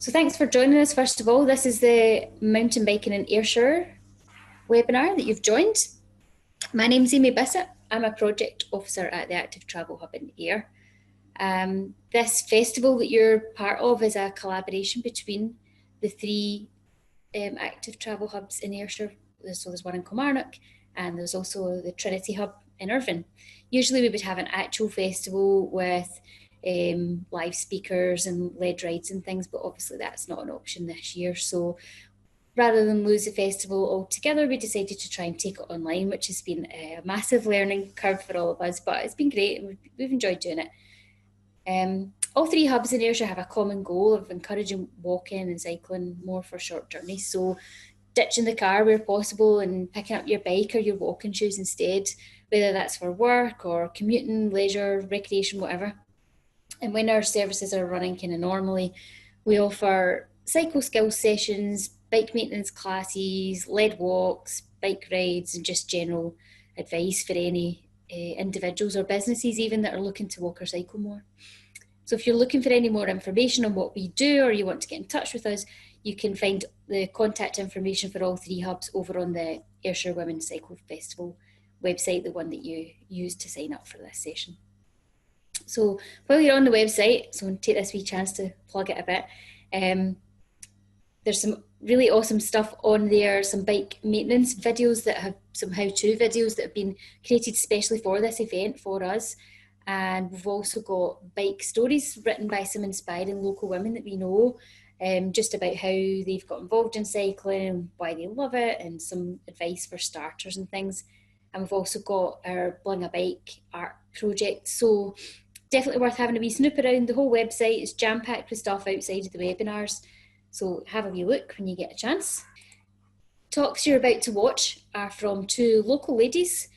So thanks for joining us. First of all, this is the Mountain Biking in Ayrshire webinar that you've joined. My name's Amy Bissett. I'm a project officer at the Active Travel Hub in Ayr. This festival that you're part of is a collaboration between the three active travel hubs in Ayrshire. So there's one in Kilmarnock and there's also the Trinity Hub in Irvine. Usually we would have an actual festival with live speakers and led rides and things, but obviously that's not an option this year. So rather than lose the festival altogether, we decided to try and take it online, which has been a massive learning curve for all of us, but it's been great and we've enjoyed doing it. All three hubs in Ayrshire have a common goal of encouraging walking and cycling more for short journeys. So ditching the car where possible and picking up your bike or your walking shoes instead, whether that's for work or commuting, leisure, recreation, whatever. And when our services are running kind of normally, we offer cycle skills sessions, bike maintenance classes, lead walks, bike rides, and just general advice for any individuals or businesses even that are looking to walk or cycle more. So if you're looking for any more information on what we do or you want to get in touch with us, you can find the contact information for all three hubs over on the Ayrshire Women's Cycle Festival website, the one that you used to sign up for this session. So while you're on the website, so I'm going to take this wee chance to plug it a bit. There's some really awesome stuff on there, some bike maintenance videos that have some how-to videos that have been created especially for this event for us. And we've also got bike stories written by some inspiring local women that we know, just about how they've got involved in cycling and why they love it, and some advice for starters and things. And we've also got our Bling a Bike art project. So definitely worth having a wee snoop around. The whole website is jam-packed with stuff outside of the webinars. So have a wee look when you get a chance. Talks you're about to watch are from two local ladies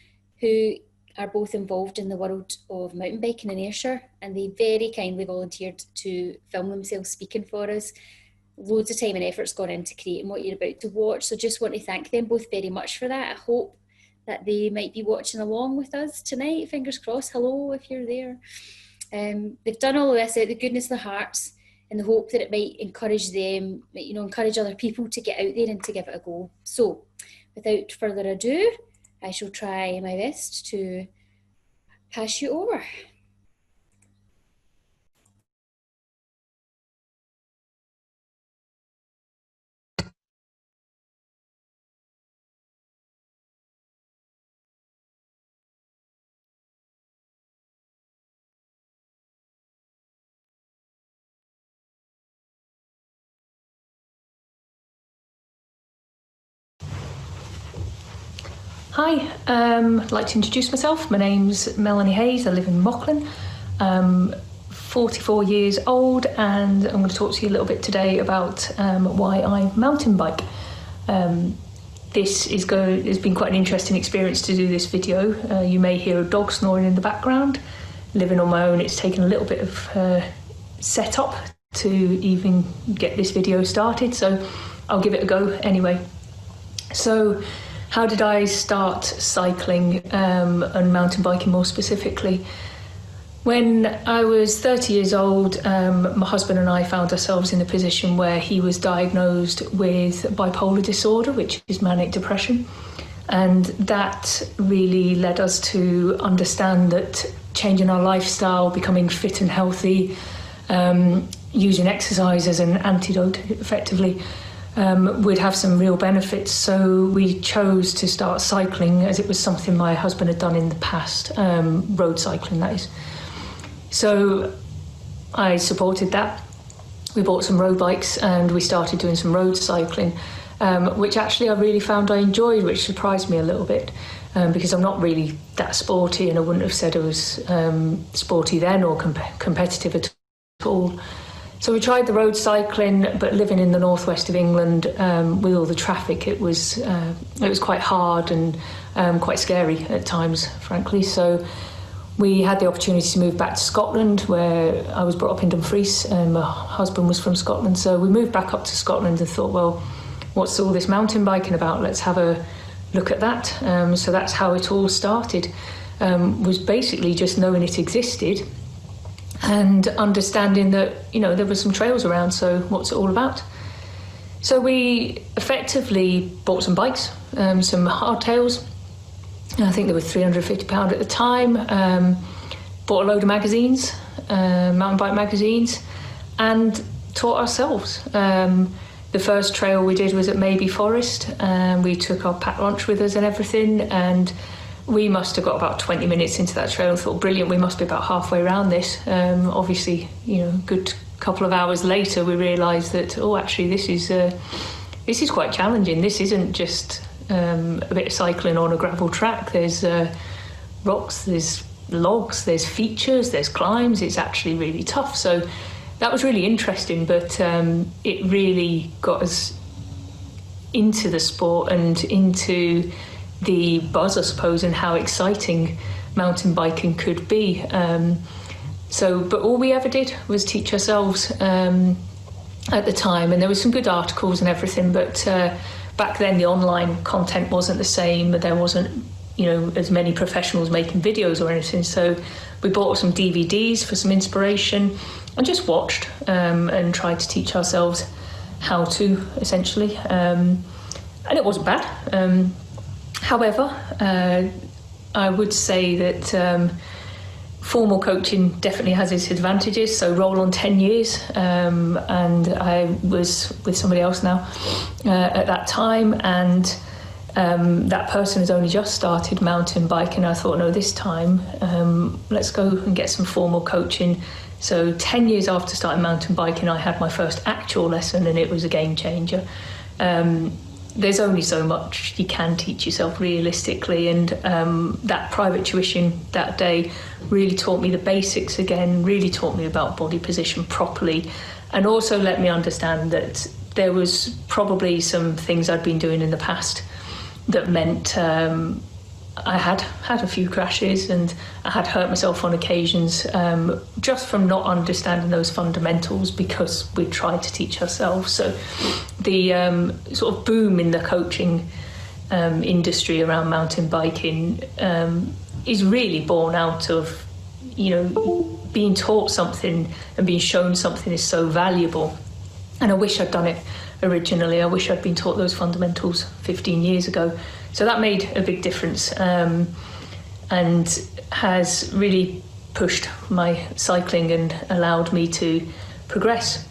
who are both involved in the world of mountain biking in Ayrshire, and they very kindly volunteered to film themselves speaking for us. Loads of time and effort's gone into creating what you're about to watch, so just want to thank them both very much for that. I hope that they might be watching along with us tonight. Fingers crossed. Hello if you're there. They've done all of this out of the goodness of their hearts in the hope that it might encourage them, encourage other people to get out there and to give it a go. So without further ado, I shall try my best to pass you over. Hi, I'd like to introduce myself. My name's Melanie Hayes. I live in Mauchline. I'm 44 years old, and I'm going to talk to you a little bit today about why I mountain bike. This has been quite an interesting experience to do this video. You may hear a dog snoring in the background. Living on my own, it's taken a little bit of setup to even get this video started, so I'll give it a go anyway. So, how did I start cycling and mountain biking more specifically? When I was 30 years old, my husband and I found ourselves in a position where he was diagnosed with bipolar disorder, which is manic depression. And that really led us to understand that changing our lifestyle, becoming fit and healthy, using exercise as an antidote effectively, would have some real benefits. So we chose to start cycling as it was something my husband had done in the past, road cycling that is. So I supported that. We bought some road bikes and we started doing some road cycling, which actually I really found I enjoyed, which surprised me a little bit, because I'm not really that sporty, and I wouldn't have said I was sporty then or competitive at all. So we tried the road cycling, but living in the northwest of England with all the traffic, it was quite hard and quite scary at times, frankly. So we had the opportunity to move back to Scotland, where I was brought up in Dumfries, and my husband was from Scotland. So we moved back up to Scotland and thought, well, what's all this mountain biking about? Let's have a look at that. So that's how it all started, was basically just knowing it existed. and understanding that, there were some trails around, so what's it all about? So we effectively bought some bikes, some hardtails. I think they were £350 at the time. Bought a load of magazines, mountain bike magazines, and taught ourselves. The first trail we did was at Maybe Forest, and we took our packed lunch with us and everything, and we must have got about 20 minutes into that trail and thought, brilliant, we must be about halfway around this. Obviously, a good couple of hours later, we realised that, actually, this is quite challenging. This isn't just a bit of cycling on a gravel track. There's rocks, there's logs, there's features, there's climbs. It's actually really tough. So that was really interesting, but it really got us into the sport and into the buzz, I suppose, and how exciting mountain biking could be. But all we ever did was teach ourselves at the time, and there were some good articles and everything, but back then the online content wasn't the same. There wasn't, as many professionals making videos or anything. So we bought some DVDs for some inspiration and just watched and tried to teach ourselves how to, essentially. And it wasn't bad. However, I would say that formal coaching definitely has its advantages. So roll on 10 years, and I was with somebody else now at that time, and that person has only just started mountain biking. I thought, no, this time let's go and get some formal coaching. So 10 years after starting mountain biking, I had my first actual lesson, and it was a game changer. There's only so much you can teach yourself realistically, and that private tuition that day really taught me the basics again, really taught me about body position properly, and also let me understand that there was probably some things I'd been doing in the past that meant I had a few crashes, and I had hurt myself on occasions just from not understanding those fundamentals because we tried to teach ourselves. So the sort of boom in the coaching industry around mountain biking is really born out of, being taught something and being shown something is so valuable. And I wish I'd done it originally. I wish I'd been taught those fundamentals 15 years ago. So that made a big difference, and has really pushed my cycling and allowed me to progress.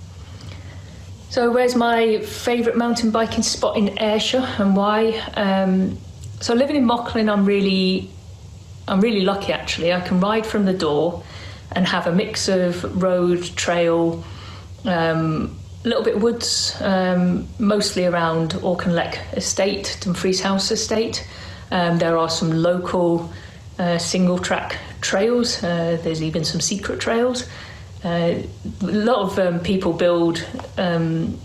So where's my favourite mountain biking spot in Ayrshire and why? So living in Mauchline, I'm really lucky actually. I can ride from the door and have a mix of road, trail, a little bit woods, mostly around Auchinleck Estate, Dumfries House Estate. There are some local single track trails. There's even some secret trails. A lot of people build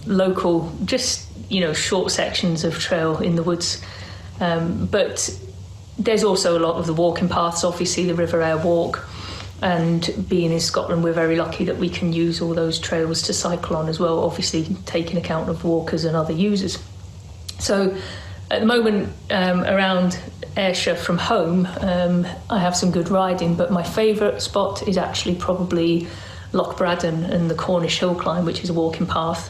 local, just short sections of trail in the woods. But there's also a lot of the walking paths, obviously the River Aire Walk. And being in Scotland, we're very lucky that we can use all those trails to cycle on as well, obviously taking account of walkers and other users. So at the moment, around Ayrshire from home, I have some good riding, but my favourite spot is actually probably Loch Braddon and the Cornish Hill Climb, which is a walking path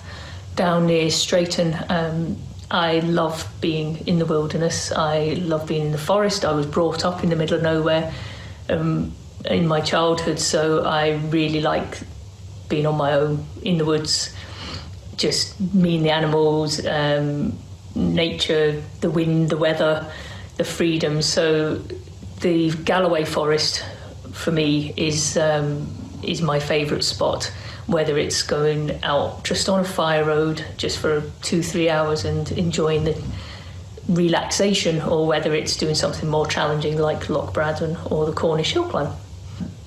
down near Straighton. I love being in the wilderness. I love being in the forest. I was brought up in the middle of nowhere in my childhood, so I really like being on my own in the woods, just me and the animals, nature, the wind, the weather, the freedom. So the Galloway Forest for me is my favourite spot, whether it's going out just on a fire road just for 2-3 hours and enjoying the relaxation, or whether it's doing something more challenging like Loch Braddon or the Cornish Hill Climb.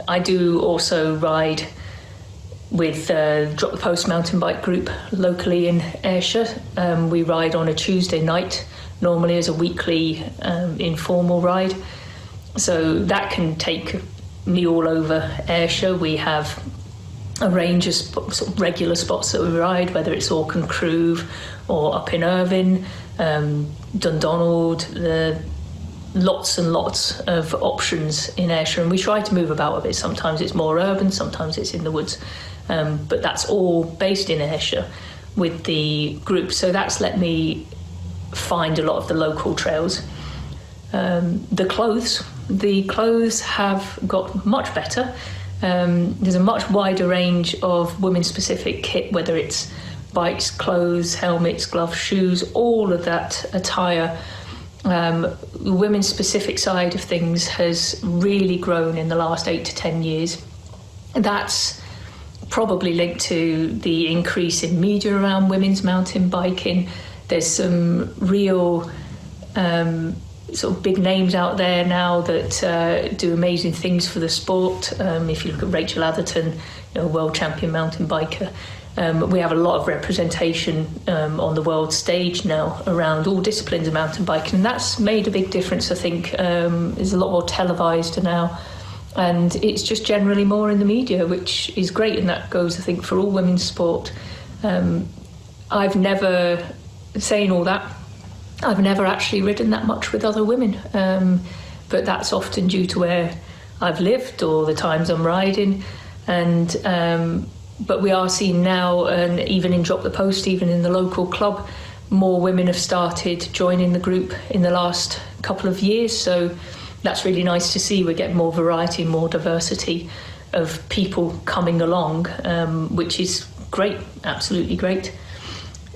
I do also ride with Drop the Post mountain bike group locally in Ayrshire. We ride on a Tuesday night, normally as a weekly informal ride. So that can take me all over Ayrshire. We have a range of sort of regular spots that we ride, whether it's Auchencruve or up in Irvine, Dundonald, lots and lots of options in Ayrshire, and we try to move about a bit. Sometimes it's more urban, sometimes it's in the woods, but that's all based in Ayrshire with the group. So that's let me find a lot of the local trails. The clothes have got much better. There's a much wider range of women-specific kit, whether it's bikes, clothes, helmets, gloves, shoes, all of that attire. The women's specific side of things has really grown in the last 8 to 10 years. That's probably linked to the increase in media around women's mountain biking. There's some real sort of big names out there now that do amazing things for the sport. If you look at Rachel Atherton, world champion mountain biker, we have a lot of representation on the world stage now around all disciplines of mountain biking, and that's made a big difference. I think there's a lot more televised now, and it's just generally more in the media, which is great, and that goes, I think, for all women's sport. I've never, saying all that, I've never actually ridden that much with other women, but that's often due to where I've lived or the times I'm riding. But we are seeing now, and even in Drop the Post, even in the local club, more women have started joining the group in the last couple of years. So that's really nice to see. We're getting more variety, more diversity of people coming along, which is great, absolutely great.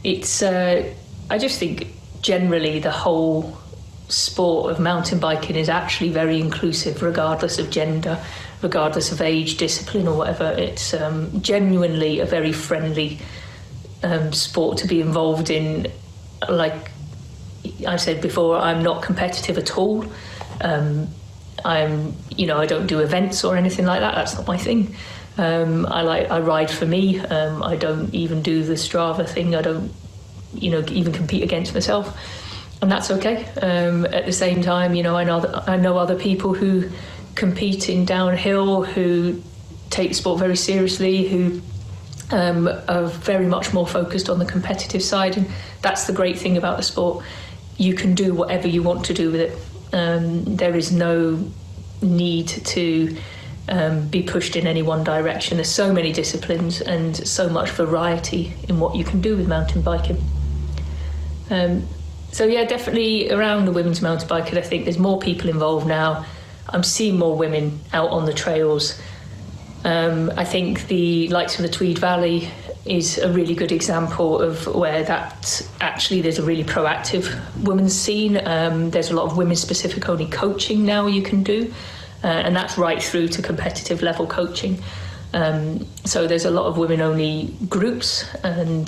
It's, I just think generally the whole sport of mountain biking is actually very inclusive, regardless of gender, regardless of age, discipline or whatever. It's genuinely a very friendly sport to be involved in. Like I said before, I'm not competitive at all. I don't do events or anything like that. That's not my thing. I ride for me. I don't even do the Strava thing. I don't, even compete against myself, and that's okay. At the same time, I know other people who compete in downhill, who take the sport very seriously, who are very much more focused on the competitive side, and that's the great thing about the sport. You can do whatever you want to do with it. There is no need to be pushed in any one direction. There's so many disciplines and so much variety in what you can do with mountain biking. So yeah, definitely around the women's mountain biking, I think there's more people involved now. I'm seeing more women out on the trails. I think the likes of the Tweed Valley is a really good example of where that actually there's a really proactive women's scene. There's a lot of women-specific only coaching now you can do, and that's right through to competitive level coaching. So there's a lot of women-only groups, and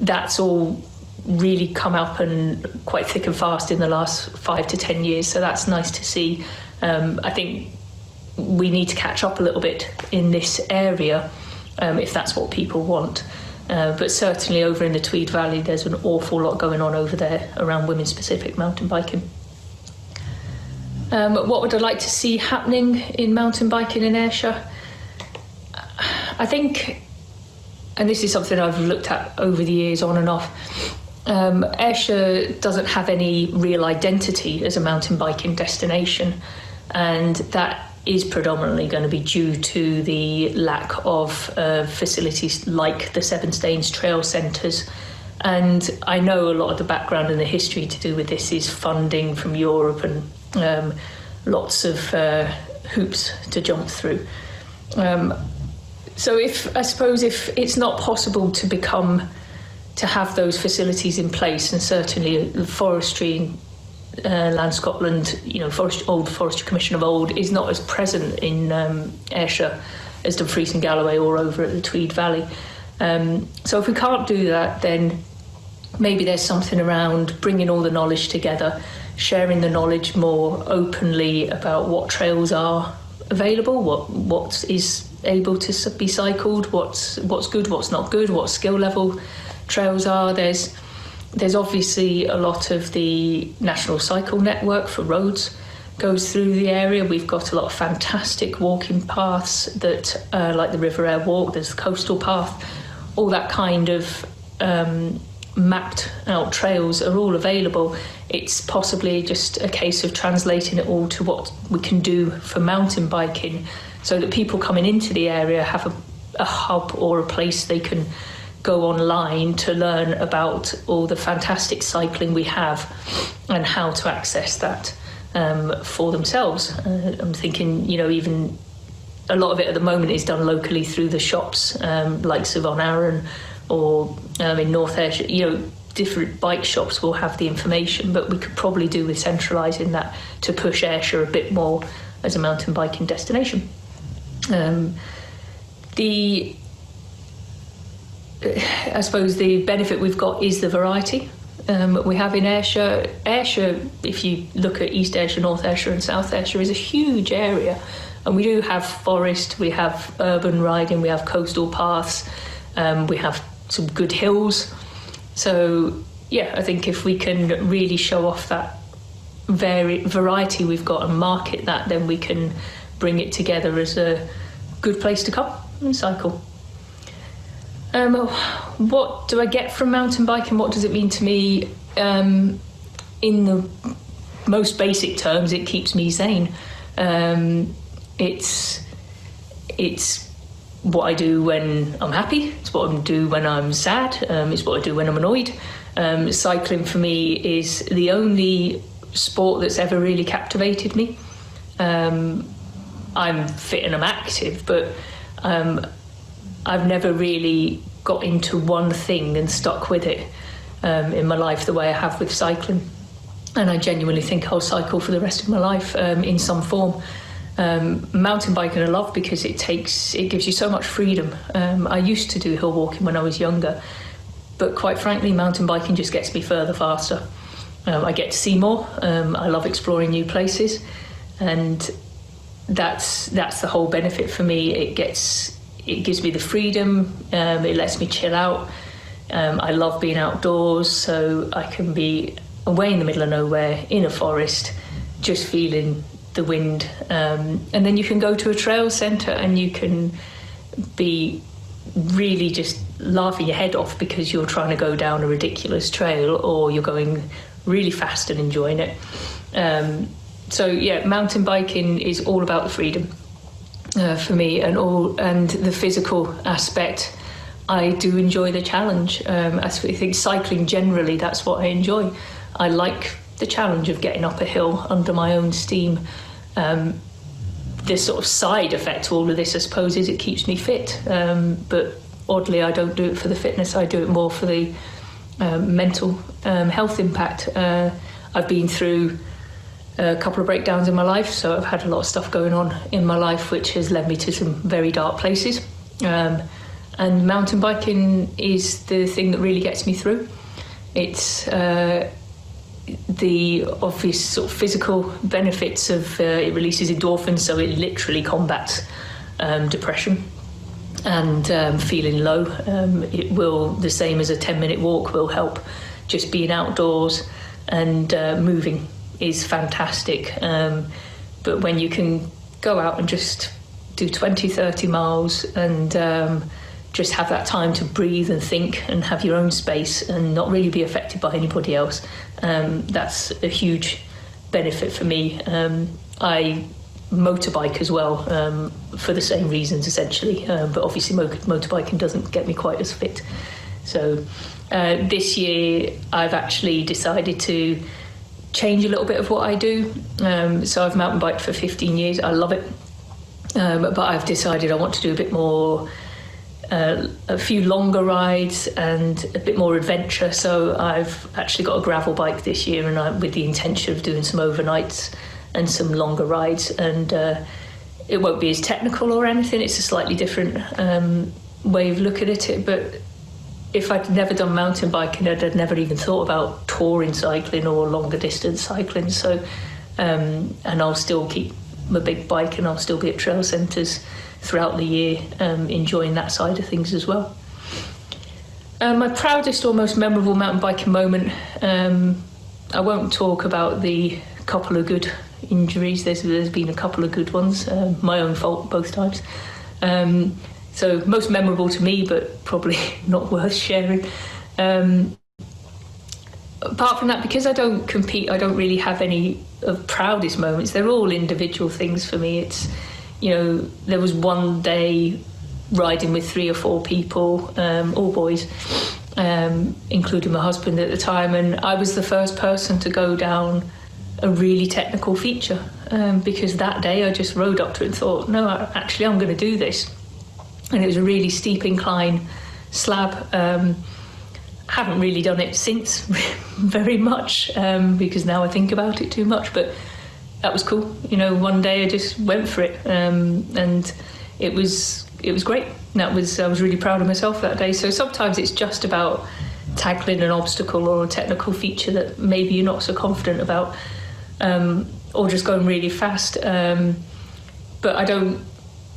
that's all really come up and quite thick and fast in the last 5 to 10 years. So that's nice to see. I think we need to catch up a little bit in this area if that's what people want. But certainly over in the Tweed Valley, there's an awful lot going on over there around women-specific mountain biking. What would I like to see happening in mountain biking in Ayrshire? I think, and this is something I've looked at over the years on and off, Ayrshire doesn't have any real identity as a mountain biking destination, and that is predominantly going to be due to the lack of facilities like the Seven Stains trail centres. And I know a lot of the background and the history to do with this is funding from Europe and lots of hoops to jump through. So I suppose if it's not possible to have those facilities in place, and certainly the forestry, Land Scotland, old Forestry Commission of old is not as present in Ayrshire as Dumfries and Galloway or over at the Tweed Valley. So if we can't do that, then maybe there's something around bringing all the knowledge together, sharing the knowledge more openly about what trails are available, what is able to be cycled, what's good, what's not good, what skill level trails are. There's obviously a lot of the National Cycle Network for roads goes through the area. We've got a lot of fantastic walking paths that like the Reservoir walk, there's the coastal path, all that kind of mapped out trails are all available. It's possibly just a case of translating it all to what we can do for mountain biking, so that people coming into the area have a hub or a place they can go online to learn about all the fantastic cycling we have and how to access that for themselves. I'm thinking, even a lot of it at the moment is done locally through the shops, like of on Arran or in North Ayrshire. Different bike shops will have the information, but we could probably do with centralising that to push Ayrshire a bit more as a mountain biking destination. I suppose the benefit we've got is the variety we have in Ayrshire. Ayrshire, if you look at East Ayrshire, North Ayrshire and South Ayrshire, is a huge area, and we do have forest, we have urban riding, we have coastal paths, we have some good hills. So I think if we can really show off that variety we've got and market that, then we can bring it together as a good place to come and cycle. What do I get from mountain biking? What does it mean to me? In the most basic terms, it keeps me sane. It's what I do when I'm happy. It's what I do when I'm sad. It's what I do when I'm annoyed. Cycling for me is the only sport that's ever really captivated me. I'm fit and I'm active, but I've never really got into one thing and stuck with it in my life the way I have with cycling. And I genuinely think I'll cycle for the rest of my life in some form. Mountain biking I love because it gives you so much freedom. I used to do hill walking when I was younger, but quite frankly, mountain biking just gets me further faster. I get to see more. I love exploring new places, and that's the whole benefit for me. It gives me the freedom. It lets me chill out. I love being outdoors, so I can be away in the middle of nowhere in a forest, just feeling the wind. And then you can go to a trail centre and you can be really just laughing your head off because you're trying to go down a ridiculous trail, or you're going really fast and enjoying it. Mountain biking is all about the freedom for me, and the physical aspect. I do enjoy the challenge. I think cycling generally, that's what I enjoy. I like the challenge of getting up a hill under my own steam. The sort of side effect to all of this, I suppose, is it keeps me fit. But oddly, I don't do it for the fitness. I do it more for the mental health impact. I've been through a couple of breakdowns in my life, so I've had a lot of stuff going on in my life which has led me to some very dark places. And mountain biking is the thing that really gets me through. It's the obvious sort of physical benefits of it releases endorphins, so it literally combats depression and feeling low. It will, the same as a 10-minute walk, will help. Just being outdoors and moving is fantastic. But when you can go out and just do 20, 30 miles and just have that time to breathe and think and have your own space and not really be affected by anybody else, that's a huge benefit for me. I motorbike as well, for the same reasons essentially, but obviously motorbiking doesn't get me quite as fit. So this year I've actually decided to change a little bit of what I do. So I've mountain biked for 15 years. I love it, but I've decided I want to do a bit more, a few longer rides and a bit more adventure. So I've actually got a gravel bike this year, and I'm with the intention of doing some overnights and some longer rides. And it won't be as technical or anything. It's a slightly different way of looking at it. But if I'd never done mountain biking, I'd never even thought about touring cycling or longer distance cycling. So, and I'll still keep my big bike and I'll still be at trail centres throughout the year, enjoying that side of things as well. My proudest or most memorable mountain biking moment, I won't talk about the couple of good injuries. There's been a couple of good ones, my own fault both times. So most memorable to me, but probably not worth sharing. apart from that, because I don't compete, I don't really have any of proudest moments. They're all individual things for me. It's, there was one day riding with 3 or 4 people, all boys, including my husband at the time, and I was the first person to go down a really technical feature, because that day I just rode up to it and thought, no, actually I'm going to do this. And it was a really steep incline slab. Haven't really done it since very much, because now I think about it too much, but that was cool. One day I just went for it, and it was great. I was really proud of myself that day. So sometimes it's just about tackling an obstacle or a technical feature that maybe you're not so confident about, or just going really fast. But I don't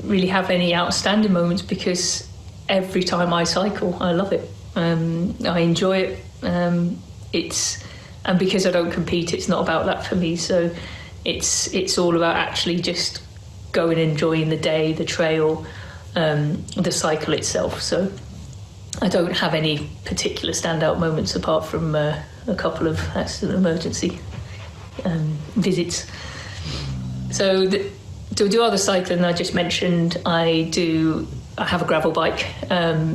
really have any outstanding moments, because every time I cycle, I love it. I enjoy it. And because I don't compete, it's not about that for me. So it's all about actually just going and enjoying the day, the trail, the cycle itself. So I don't have any particular standout moments apart from a couple of accident emergency visits. So to do other cycling, I just mentioned I have a gravel bike.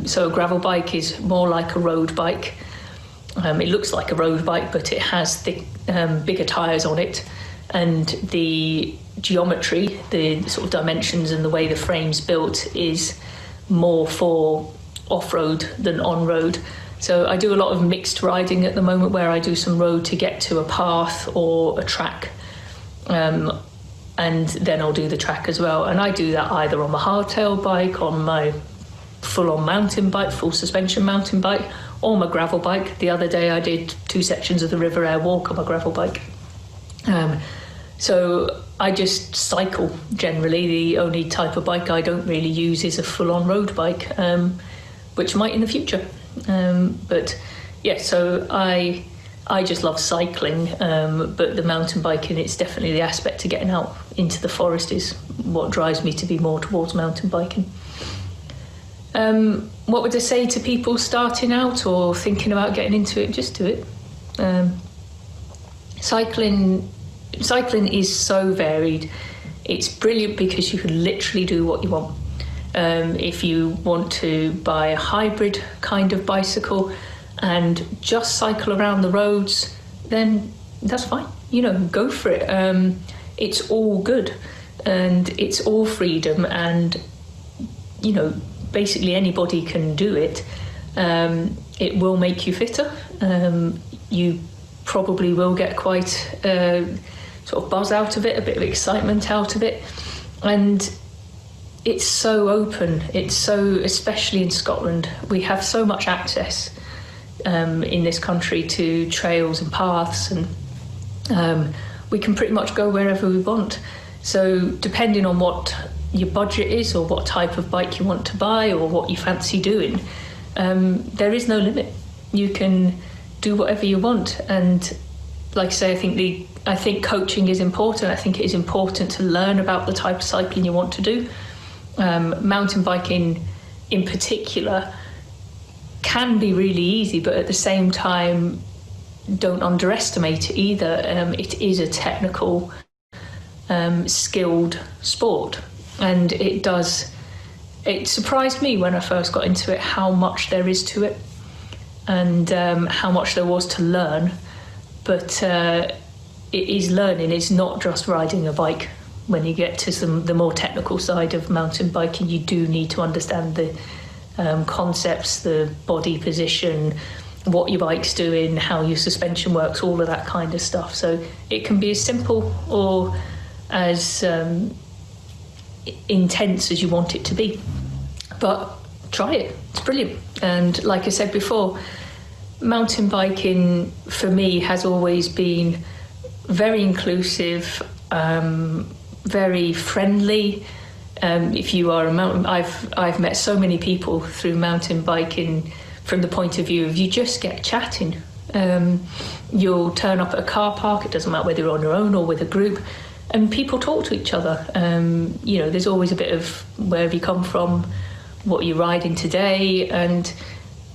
So a gravel bike is more like a road bike. It looks like a road bike, but it has bigger tyres on it, and the geometry, the sort of dimensions and the way the frame's built is more for off-road than on-road. So I do a lot of mixed riding at the moment, where I do some road to get to a path or a track, and then I'll do the track as well. And I do that either on my hardtail bike, on my full-on mountain bike, full suspension mountain bike, or my gravel bike. The other day I did 2 sections of the River Aire walk on my gravel bike. So I just cycle generally. The only type of bike I don't really use is a full-on road bike, which might in the future. But yeah, so I just love cycling, but the mountain biking, it's definitely the aspect to getting out into the forest is what drives me to be more towards mountain biking. What would I say to people starting out or thinking about getting into it? Just do it. Cycling is so varied. It's brilliant because you can literally do what you want. If you want to buy a hybrid kind of bicycle and just cycle around the roads, then that's fine. Go for it. It's all good, and it's all freedom, and basically anybody can do it. It will make you fitter. You probably will get quite sort of buzz out of it, a bit of excitement out of it, and it's so open. It's so, especially in Scotland, we have so much access in this country to trails and paths, and we can pretty much go wherever we want. So depending on what your budget is, or what type of bike you want to buy, or what you fancy doing, there is no limit. You can do whatever you want. And like I say, I think coaching is important. I think it is important to learn about the type of cycling you want to do. Mountain biking in particular can be really easy, but at the same time, don't underestimate it either. It is a technical, skilled sport, and it surprised me when I first got into it how much there is to it, and how much there was to learn. But it is learning. It's not just riding a bike. When you get to the more technical side of mountain biking, you do need to understand the concepts, the body position, what your bike's doing, how your suspension works, all of that kind of stuff. So it can be as simple or as intense as you want it to be. But try it. It's brilliant. And like I said before, mountain biking for me has always been very inclusive, very friendly. If you are a mountain, I've met so many people through mountain biking from the point of view of you just get chatting. You'll turn up at a car park, it doesn't matter whether you're on your own or with a group, and people talk to each other. There's always a bit of where have you come from, what are you riding today, and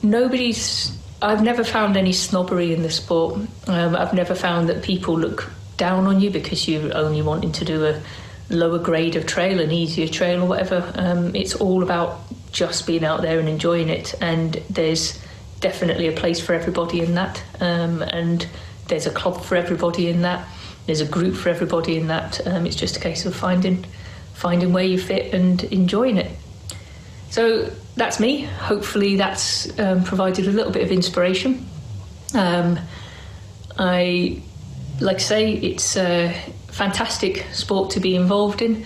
nobody's I've never found any snobbery in the sport. I've never found that people look down on you because you're only wanting to do a lower grade of trail, an easier trail or whatever. It's all about just being out there and enjoying it, and there's definitely a place for everybody in that, and there's a club for everybody in that, there's a group for everybody in that. It's just a case of finding where you fit and enjoying it. So that's me. Hopefully that's provided a little bit of inspiration. I like to say it's a fantastic sport to be involved in,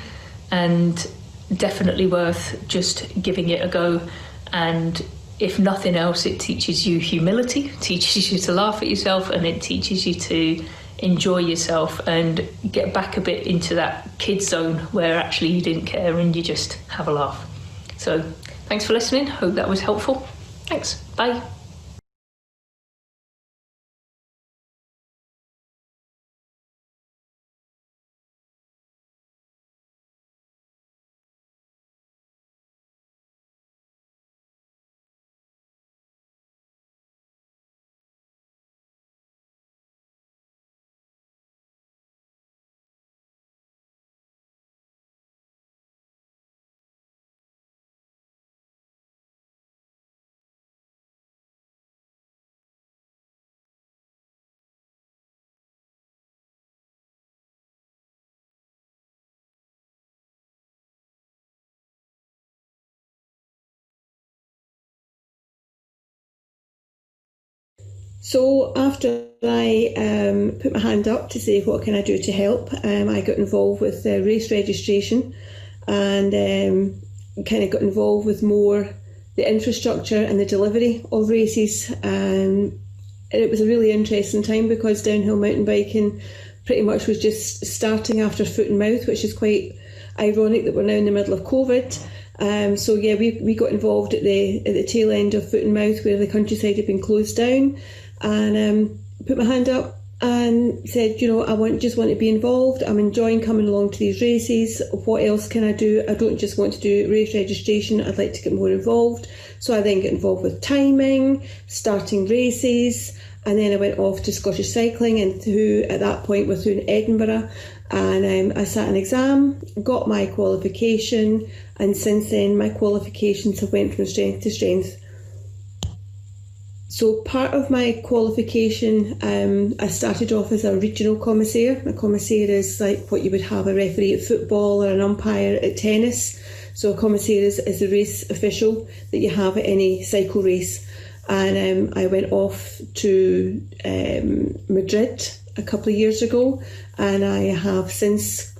and definitely worth just giving it a go. And if nothing else, it teaches you humility, teaches you to laugh at yourself, and it teaches you to enjoy yourself and get back a bit into that kid zone where actually you didn't care and you just have a laugh. So thanks for listening. Hope that was helpful. Thanks. Bye. So after I put my hand up to say what can I do to help, I got involved with race registration, and kind of got involved with more the infrastructure and the delivery of races. And it was a really interesting time because downhill mountain biking pretty much was just starting after foot and mouth, which is quite ironic that we're now in the middle of COVID. So yeah, we got involved at the tail end of foot and mouth where the countryside had been closed down, and put my hand up and said, I just want to be involved. I'm enjoying coming along to these races. What else can I do? I don't just want to do race registration. I'd like to get more involved. So I then got involved with timing, starting races, and then I went off to Scottish Cycling, and at that point we're through in Edinburgh, and I sat an exam, got my qualification, and since then my qualifications have went from strength to strength. So part of my qualification, I started off as a regional commissaire. A commissaire is like what you would have a referee at football or an umpire at tennis. So a commissaire is the race official that you have at any cycle race. And I went off to Madrid a couple of years ago, and I have since,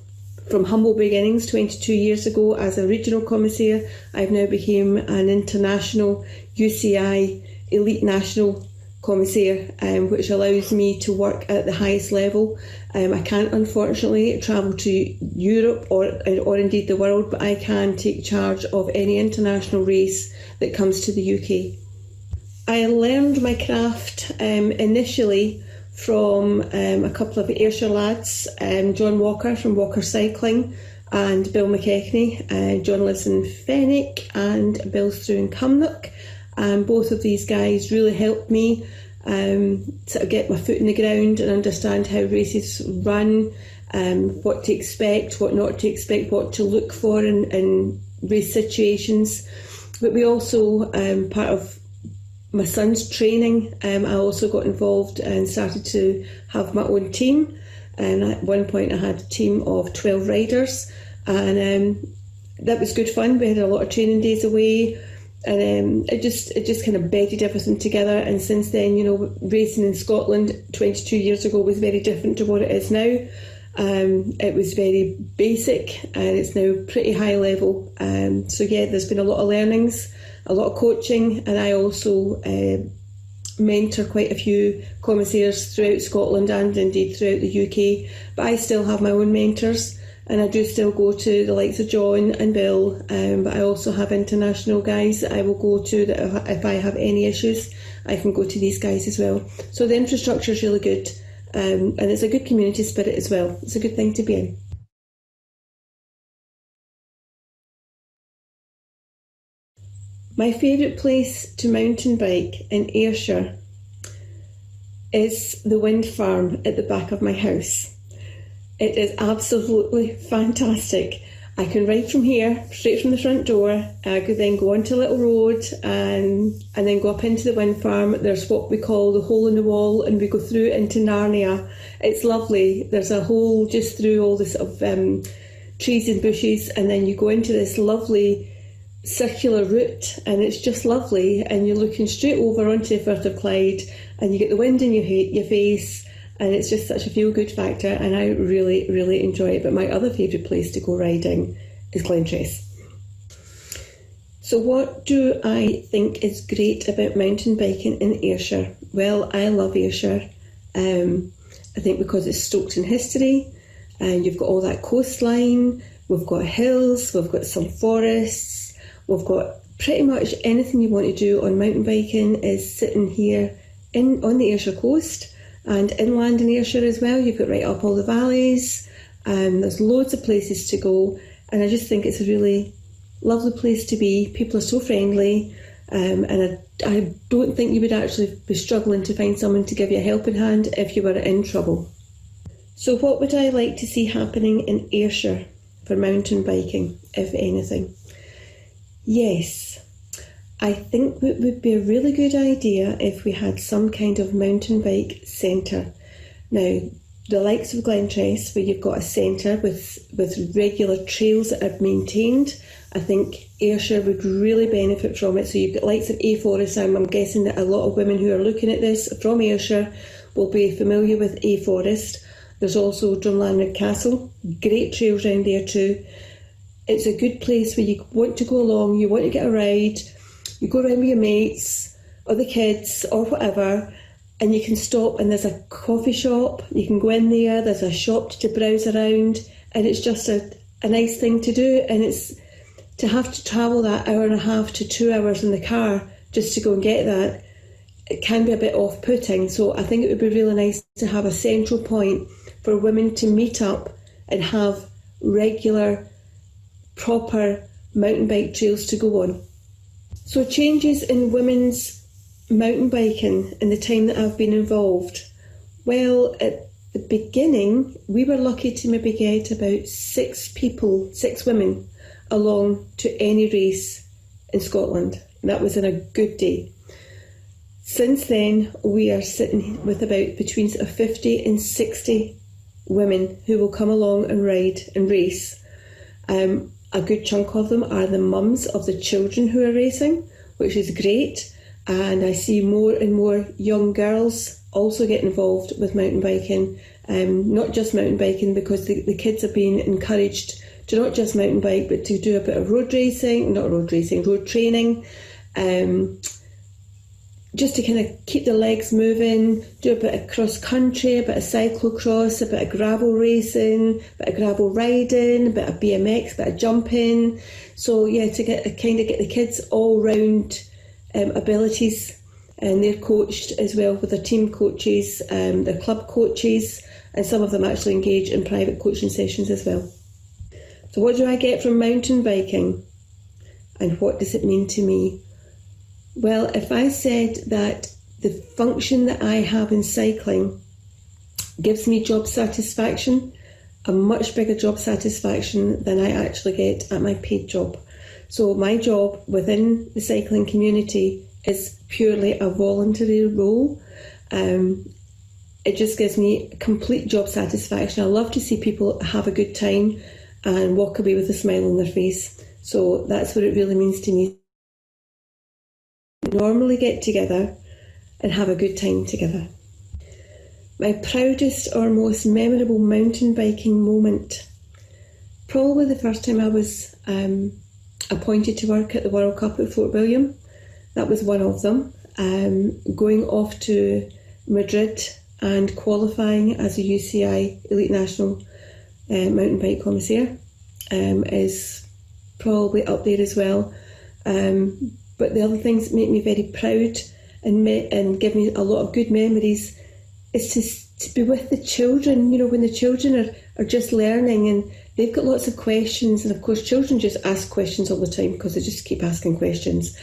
from humble beginnings 22 years ago as a regional commissaire, I've now become an international UCI elite national commissaire, which allows me to work at the highest level. I can't unfortunately travel to Europe or indeed the world, but I can take charge of any international race that comes to the UK. I learned my craft initially from a couple of Ayrshire lads, John Walker from Walker Cycling and Bill McKechnie. John lives in Fenwick and Bill's through in Cumnock. And both of these guys really helped me sort of get my foot in the ground and understand how races run, what to expect, what not to expect, what to look for in race situations. But we also, part of my son's training, I also got involved and started to have my own team. And at one point I had a team of 12 riders, and that was good fun. We had a lot of training days away. And it just kind of bedded everything together. And since then, racing in Scotland 22 years ago was very different to what it is now. It was very basic, and it's now pretty high level. So yeah, there's been a lot of learnings, a lot of coaching, and I also mentor quite a few commissaires throughout Scotland and indeed throughout the UK. But I still have my own mentors. And I do still go to the likes of John and Bill, but I also have international guys that I will go to that if I have any issues, I can go to these guys as well. So the infrastructure is really good, and it's a good community spirit as well. It's a good thing to be in. My favourite place to mountain bike in Ayrshire is the wind farm at the back of my house. It is absolutely fantastic. I can ride from here, straight from the front door. I could then go onto a little road and then go up into the wind farm. There's what we call the hole in the wall, and we go through into Narnia. It's lovely. There's a hole just through all this of trees and bushes, and then you go into this lovely circular route, and it's just lovely. And you're looking straight over onto the Firth of Clyde, and you get the wind in your face. And it's just such a feel-good factor, and I really, really enjoy it. But my other favourite place to go riding is Glentress. So what do I think is great about mountain biking in Ayrshire? Well, I love Ayrshire. I think because it's stoked in history, and you've got all that coastline, we've got hills, we've got some forests, we've got pretty much anything you want to do on mountain biking is sitting here on the Ayrshire coast. And inland in Ayrshire as well, you've got right up all the valleys, there's loads of places to go, and I just think it's a really lovely place to be. People are so friendly, and I don't think you would actually be struggling to find someone to give you a helping hand if you were in trouble. So what would I like to see happening in Ayrshire for mountain biking, if anything? Yes. I think it would be a really good idea if we had some kind of mountain bike centre. Now, the likes of Glentress, where you've got a centre with regular trails that are maintained, I think Ayrshire would really benefit from it. So you've got likes of A Forest. I'm guessing that a lot of women who are looking at this from Ayrshire will be familiar with A Forest. There's also Dundonald Castle, great trails around there too. It's a good place where you want to go along, you want to get a ride. You go around with your mates or the kids or whatever, and you can stop and there's a coffee shop. You can go in there, there's a shop to browse around, and it's just a nice thing to do. And it's to have to travel that hour and a half to 2 hours in the car just to go and get that, it can be a bit off-putting. So I think it would be really nice to have a central point for women to meet up and have regular, proper mountain bike trails to go on. So changes in women's mountain biking in the time that I've been involved. Well, at the beginning, we were lucky to maybe get about 6 women along to any race in Scotland. That was on a good day. Since then, we are sitting with about between 50 and 60 women who will come along and ride and race. A good chunk of them are the mums of the children who are racing, which is great. And I see more and more young girls also get involved with mountain biking. Not just mountain biking, because the kids are being encouraged to not just mountain bike, but to do a bit of road training. Just to kind of keep the legs moving, do a bit of cross country, a bit of cyclocross, a bit of gravel racing, a bit of gravel riding, a bit of BMX, a bit of jumping. So yeah, to get the kids all round abilities, and they're coached as well with their team coaches, their club coaches, and some of them actually engage in private coaching sessions as well. So what do I get from mountain biking, and what does it mean to me? Well, if I said that the function that I have in cycling gives me job satisfaction, a much bigger job satisfaction than I actually get at my paid job. So my job within the cycling community is purely a voluntary role. It just gives me complete job satisfaction. I love to see people have a good time and walk away with a smile on their face. So that's what it really means to me. Normally get together and have a good time together. My proudest or most memorable mountain biking moment, probably the first time I was appointed to work at the World Cup at Fort William. That was one of them. Going off to Madrid and qualifying as a UCI Elite National Mountain Bike Commissaire is probably up there as well. But the other things that make me very proud and give me a lot of good memories is to be with the children. You know, when the children are just learning and they've got lots of questions, and of course children just ask questions all the time because they just keep asking questions.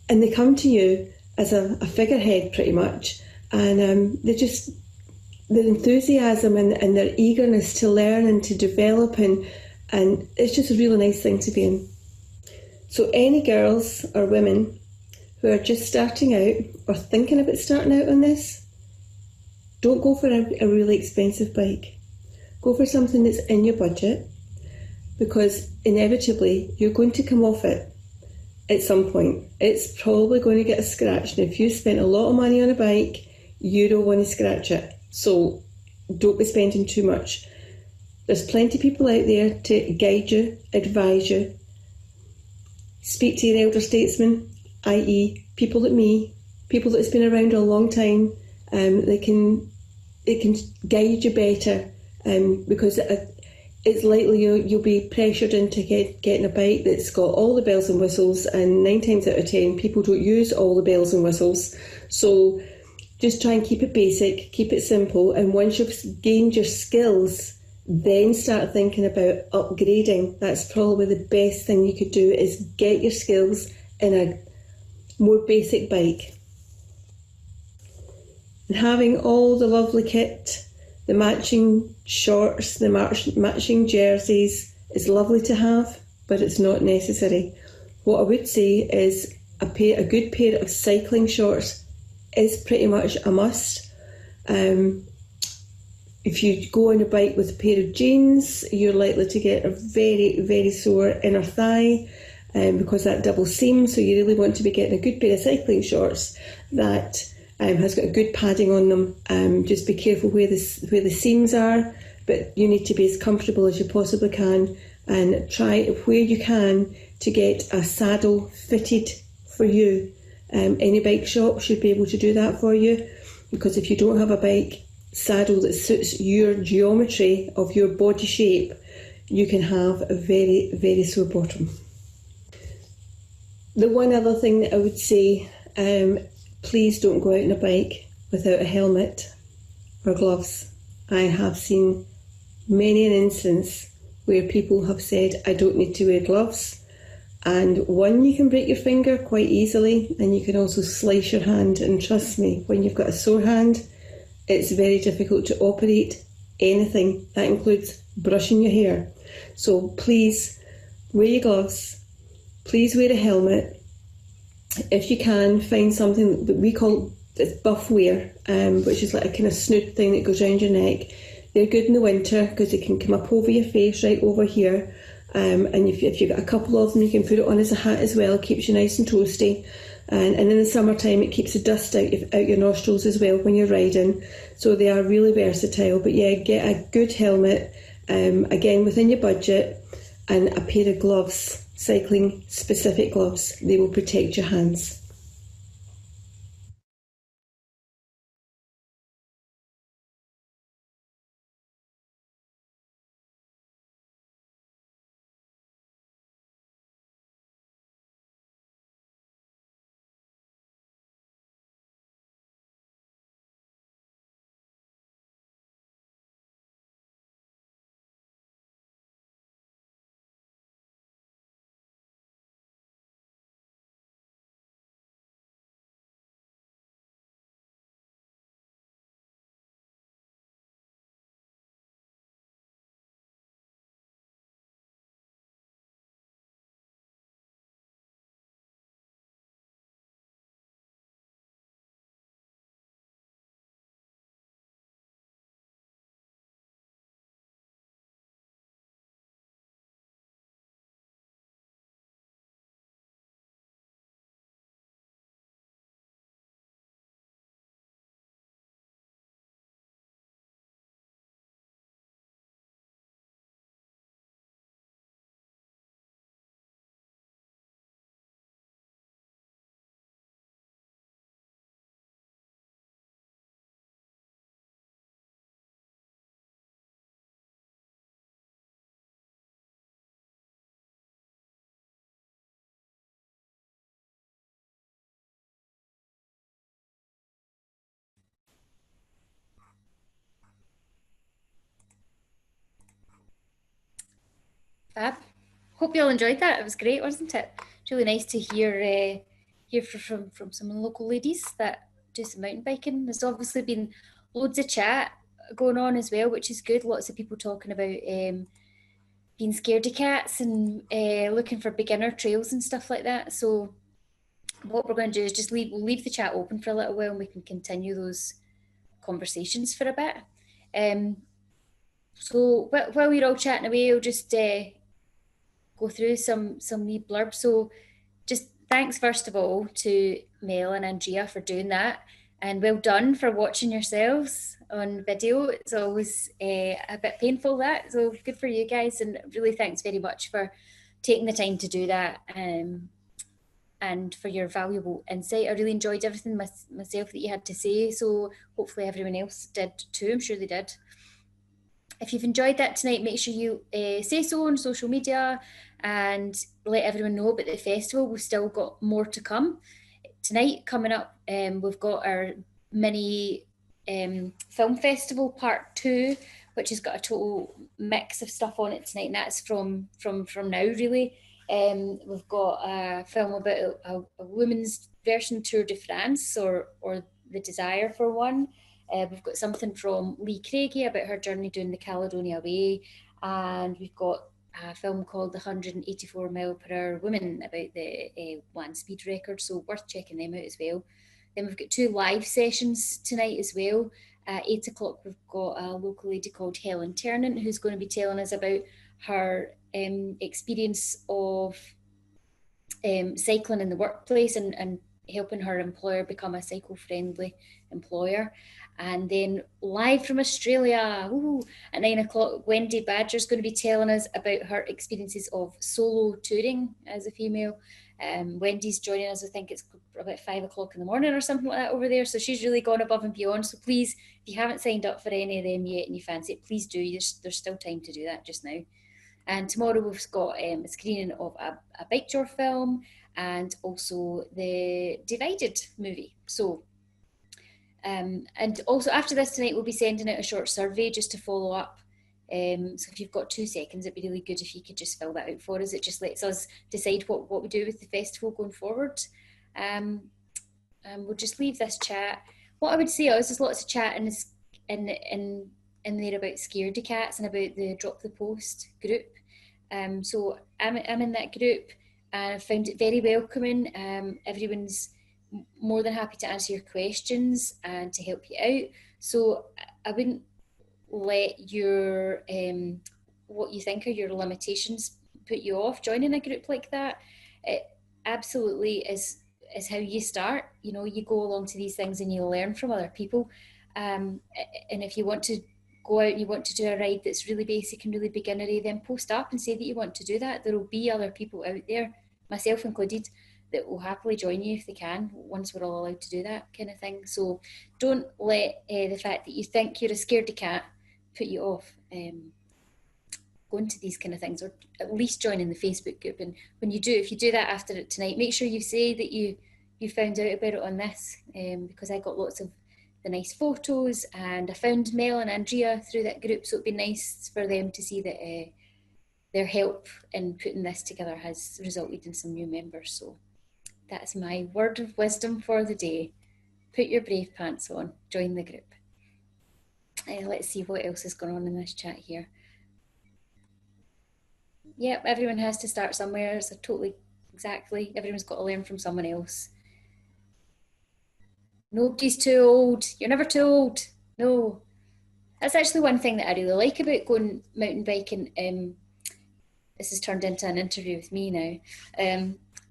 And they come to you as a figurehead pretty much, and their enthusiasm and their eagerness to learn and to develop, and it's just a really nice thing to be in. So any girls or women who are just starting out or thinking about starting out on this, don't go for a really expensive bike. Go for something that's in your budget, because inevitably you're going to come off it at some point. It's probably going to get a scratch, and if you spent a lot of money on a bike, you don't want to scratch it. So don't be spending too much. There's plenty of people out there to guide you, advise you. Speak to your elder statesmen, i.e. people like me, people that's been around a long time. They can guide you better, because it's likely you'll be pressured into getting a bike that's got all the bells and whistles, and 9 times out of 10 people don't use all the bells and whistles. So just try and keep it basic, keep it simple, and once you've gained your skills, then start thinking about upgrading. That's probably the best thing you could do, is get your skills in a more basic bike. And having all the lovely kit, the matching shorts, the matching jerseys is lovely to have, but it's not necessary. What I would say is a good pair of cycling shorts is pretty much a must. If you go on a bike with a pair of jeans, you're likely to get a very, very sore inner thigh, because that double seam. So you really want to be getting a good pair of cycling shorts that has got a good padding on them. Just be careful where the seams are, but you need to be as comfortable as you possibly can, and try where you can to get a saddle fitted for you. Any bike shop should be able to do that for you, because if you don't have a bike saddle that suits your geometry of your body shape, you can have a very, very sore bottom. The one other thing that I would say, please don't go out on a bike without a helmet or gloves. I have seen many an instance where people have said, I don't need to wear gloves. And one, you can break your finger quite easily, and you can also slice your hand. And trust me, when you've got a sore hand, it's very difficult to operate anything. That includes brushing your hair. So please wear your gloves. Please wear a helmet. If you can, find something that we call buff wear, which is like a kind of snood thing that goes around your neck. They're good in the winter because they can come up over your face, right over here. And if you've got a couple of them, you can put it on as a hat as well. It keeps you nice and toasty. And in the summertime, it keeps the dust out your nostrils as well when you're riding. So they are really versatile. But yeah, get a good helmet, again within your budget, and a pair of gloves, cycling specific gloves. They will protect your hands. Fab. Hope you all enjoyed that. It was great, wasn't it? It's really nice to hear from some of the local ladies that do some mountain biking. There's obviously been loads of chat going on as well, which is good. Lots of people talking about being scared of cats and looking for beginner trails and stuff like that. So what we're going to do is just we'll leave the chat open for a little while and we can continue those conversations for a bit. So while we're all chatting away, I'll just go through some wee blurbs. So just thanks first of all to Mel and Andrea for doing that, and well done for watching yourselves on video. It's always a bit painful, that, so good for you guys, and really thanks very much for taking the time to do that, and for your valuable insight. I really enjoyed everything myself that you had to say, so hopefully everyone else did too. I'm sure they did. If you've enjoyed that tonight, make sure you say so on social media and let everyone know about the festival. We've still got more to come. Tonight, coming up, we've got our mini film festival part 2, which has got a total mix of stuff on it tonight, and that's from now, really. We've got a film about a women's version of Tour de France, or the desire for one. We've got something from Lee Craigie about her journey doing the Caledonia Way, and we've got a film called The 184 Mile Per Hour Woman about the land speed record, so worth checking them out as well. Then we've got 2 live sessions tonight as well. At 8 o'clock, we've got a local lady called Helen Ternant who's going to be telling us about her experience of cycling in the workplace and helping her employer become a cycle-friendly employer. And then live from Australia, at 9 o'clock, Wendy Badger's going to be telling us about her experiences of solo touring as a female. Wendy's joining us, I think it's about 5 o'clock in the morning or something like that over there. So she's really gone above and beyond. So please, if you haven't signed up for any of them yet and you fancy it, please do. There's still time to do that just now. And tomorrow we've got a screening of a bike tour film and also the Divided movie. So, and also after this tonight, we'll be sending out a short survey just to follow up. So if you've got 2 seconds, it'd be really good if you could just fill that out for us. It just lets us decide what we do with the festival going forward. And we'll just leave this chat. What I would say is there's lots of chat in there about scaredy cats and about the Drop the Post group. So I'm in that group and I found it very welcoming. Everyone's more than happy to answer your questions and to help you out. So I wouldn't let your what you think are your limitations put you off joining a group like that. It absolutely is how you start. You know, you go along to these things and you learn from other people. And if you want to go out and you want to do a ride that's really basic and really beginnery, then post up and say that you want to do that. There will be other people out there, myself included, that will happily join you if they can, once we're all allowed to do that kind of thing. So don't let the fact that you think you're a scaredy cat put you off going to these kind of things, or at least joining the Facebook group. And when you do, if you do that after it tonight, make sure you say that you found out about it on this, because I got lots of the nice photos, and I found Mel and Andrea through that group, so it'd be nice for them to see that their help in putting this together has resulted in some new members. So that's my word of wisdom for the day. Put your brave pants on, join the group. Let's see what else is going on in this chat here. Yep, everyone has to start somewhere. It's exactly, everyone's got to learn from someone else. Nobody's too old. You're never too old. No. That's actually one thing that I really like about going mountain biking. This has turned into an interview with me now.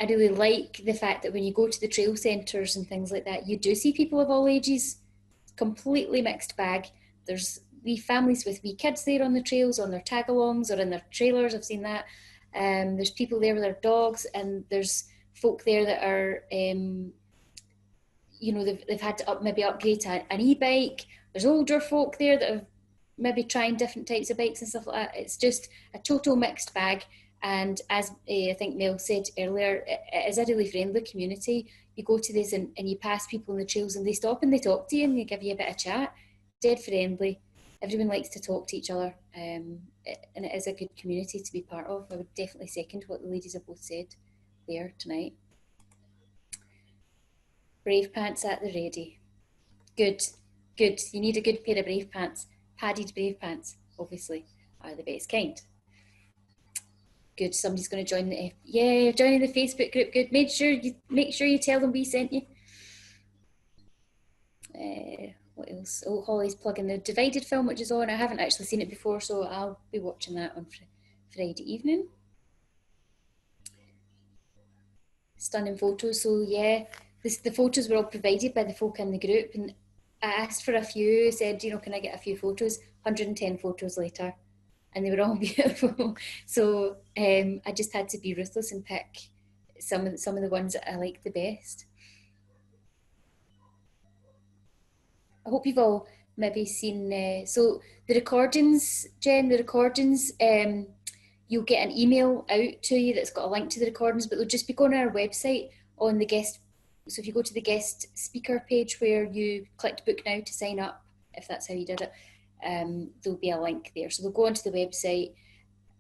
I really like the fact that when you go to the trail centres and things like that, you do see people of all ages. Completely mixed bag. There's wee families with wee kids there on the trails, on their tag-alongs or in their trailers. I've seen that. There's people there with their dogs, and there's folk there that are you know, they've had to maybe upgrade to an e-bike. There's older folk there that have maybe trying different types of bikes and stuff like that. It's just a total mixed bag. And as I think Mel said earlier, it is a really friendly community. You go to this and you pass people on the trails and they stop and they talk to you and they give you a bit of chat. Dead friendly. Everyone likes to talk to each other. And it is a good community to be part of. I would definitely second what the ladies have both said there tonight. Brave pants at the ready. Good, good. You need a good pair of brave pants. Padded brave pants, obviously, are the best kind. Good. Somebody's going to join the joining the Facebook group. Good. Make sure you tell them we sent you. What else? Oh, Holly's plugging the Divided film, which is on. I haven't actually seen it before, so I'll be watching that on Friday evening. Stunning photos. So yeah, the photos were all provided by the folk in the group, and I asked for a few. Said, can I get a few photos? 110 photos later, and they were all beautiful. So I just had to be ruthless and pick some of the ones that I liked the best. I hope you've all maybe seen. So the recordings, Jen, you'll get an email out to you that's got a link to the recordings, but they'll just be going on our website on the guest. So if you go to the guest speaker page where you clicked book now to sign up, if that's how you did it, there'll be a link there. So they'll go onto the website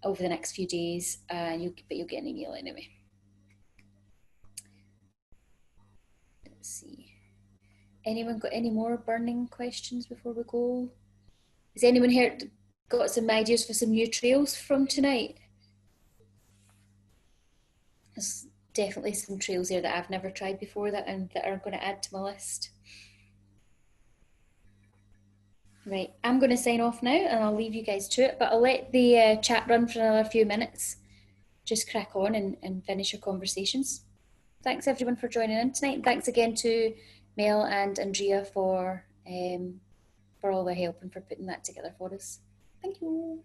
over the next few days, and you'll get an email anyway. Let's see. Anyone got any more burning questions before we go? Has anyone got some ideas for some new trails from tonight? There's definitely some trails there that I've never tried before that are going to add to my list. Right, I'm going to sign off now and I'll leave you guys to it, but I'll let the chat run for another few minutes. Just crack on and finish your conversations. Thanks everyone for joining in tonight. Thanks again to Mel and Andrea for all their help and for putting that together for us. Thank you.